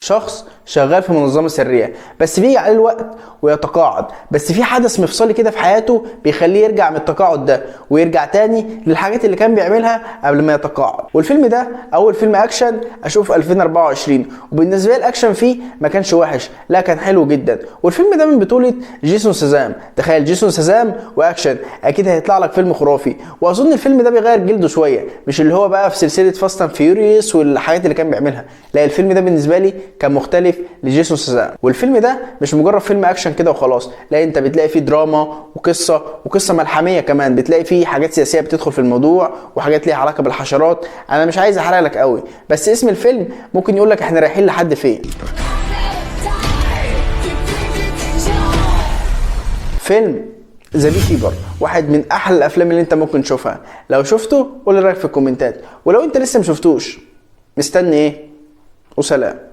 شخص شغال في منظمة سرية، بس بيجي عليه الوقت ويتقاعد، بس في حدث مفصلي كده في حياته بيخليه يرجع من التقاعد ده ويرجع تاني للحاجات اللي كان بيعملها قبل ما يتقاعد. والفيلم ده اول فيلم اكشن اشوف 2024، وبالنسبة لي الاكشن فيه ما كانش وحش، لا كان حلو جدا. والفيلم ده من بطولة جيسون سيزام. تخيل جيسون سيزام واكشن، اكيد هيطلع لك فيلم خرافي. واظن الفيلم ده بيغير جلده شوية، مش اللي هو بقى في سلسلة فاست اند فيوريوس والحاجات اللي كان بيعملها، لا الفيلم ده بالنسبة لي كان مختلف لجيسون سيزام. والفيلم ده مش مجرد فيلم اكشن كده وخلاص، لا انت بتلاقي فيه دراما وقصه ملحميه كمان، بتلاقي فيه حاجات سياسيه بتدخل في الموضوع وحاجات ليها علاقه بالحشرات. انا مش عايز احرق لك قوي، بس اسم الفيلم ممكن يقول لك احنا رايحين لحد فين. فيلم ذا بي كيبر واحد من احلى الافلام اللي انت ممكن تشوفها. لو شفته قول لي رايك في الكومنتات، ولو انت لسه مشفتوش مستني ايه؟ وسلام.